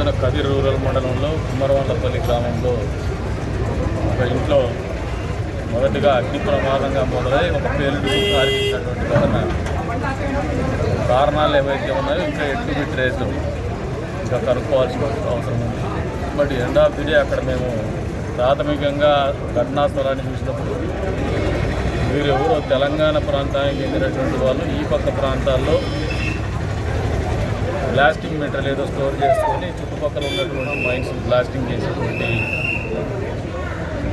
మన కదిర్ రూరల్ మండలంలో కుమ్మరవాళ్ళపల్లి గ్రామంలో ఒక ఇంట్లో మొదటిగా అగ్ని ప్రమాదంగా మొదలై ఒక పేలుడు కారించినటువంటి కారణాలు ఏవైతే ఉన్నాయో ఇంకా ఎక్కువ ట్రేస్ ఇంకా కనుక్కోవాల్సిన అవసరం ఉంది. But end of the day అక్కడ మేము ప్రాథమికంగా ఘటనా స్థలాన్ని చూసినప్పుడు వీరెవరో తెలంగాణ ప్రాంతానికి చెందినటువంటి వాళ్ళు ఈ పక్క ప్రాంతాల్లో బ్లాస్టింగ్ మెటీరియల్ ఏదో స్టోర్ చేసుకొని చుట్టుపక్కల ఉన్నటువంటి మైన్స్ బ్లాస్టింగ్ చేసేటువంటి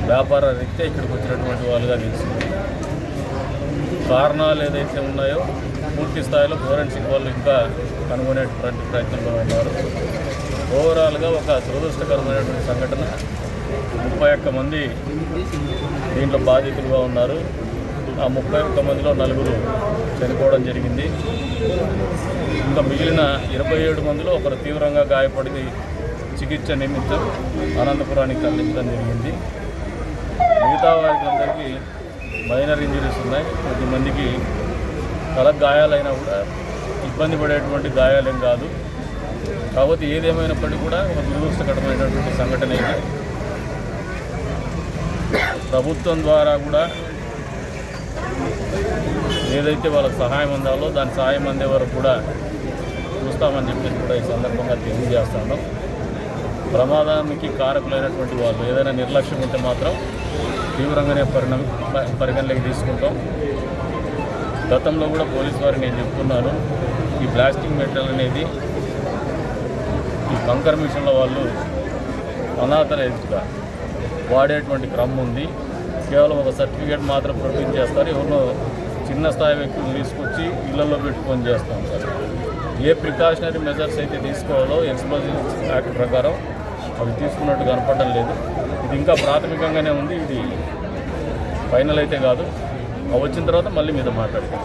వ్యాపార రీత్యా ఇక్కడికి వచ్చినటువంటి వాళ్ళుగా తెలిసింది. కారణాలు ఏదైతే ఉన్నాయో పూర్తి స్థాయిలో ఫోరెన్సిక్ వాళ్ళు ఇంకా కనుగొనేటువంటి ప్రయత్నంలో ఉన్నారు. ఓవరాల్గా ఒక దురదృష్టకరమైనటువంటి సంఘటన. 31 మంది దీంట్లో బాధితులుగా ఉన్నారు. ఆ 31 మందిలో 4 చనిపోవడం జరిగింది. ఇంకా మిగిలిన 27 మందిలో ఒకరు తీవ్రంగా గాయపడి చికిత్స నిమిత్తం అనంతపురానికి తరలించడం జరిగింది. మిగతా వారికి అందరికీ మైనర్ ఇంజరీస్ ఉన్నాయి. కొద్దిమందికి తలకు గాయాలైనా కూడా ఇబ్బంది పడేటువంటి గాయాలేం కాదు. కాబట్టి ఏదేమైనప్పటికీ కూడా ఒక దురదృష్టకరమైనటువంటి సంఘటన ఇది. ప్రభుత్వం ద్వారా కూడా ఏదైతే వాళ్ళకి సహాయం అందాలో దాని సహాయం అందే వరకు కూడా చూస్తామని చెప్పేసి కూడా ఈ సందర్భంగా తెలియజేస్తాను. ప్రమాదానికి కారకులైనటువంటి వాళ్ళు ఏదైనా నిర్లక్ష్యం ఉంటే మాత్రం తీవ్రంగానే పరిగణలోకి తీసుకుంటాం. గతంలో కూడా పోలీసు వారికి నేను చెప్తున్నాను, ఈ బ్లాస్టింగ్ మెటీరియల్ అనేది ఈ కంకర్ మిషన్ల వాళ్ళు అనాథరైజ్డ్గా వాడేటువంటి క్రమం ఉంది. కేవలం ఒక సర్టిఫికేట్ మాత్రం ప్రొడ్యూస్ చేస్తారు. ఎవరినో చిన్న స్థాయి వ్యక్తులు తీసుకొచ్చి ఇళ్లలో పెట్టుకొని చేస్తూ ఉంటారు. ఏ ప్రికాషనరీ మెజర్స్ అయితే తీసుకోవాలో ఎక్స్ప్లోజివ్స్ యాక్ట్ ప్రకారం అవి తీసుకున్నట్టు కనపడడం లేదు. ఇది ఇంకా ప్రాథమికంగానే ఉంది. ఇది ఫైనల్ అయితే కాదు. వచ్చిన తర్వాత మళ్ళీ మీద మాట్లాడతాం.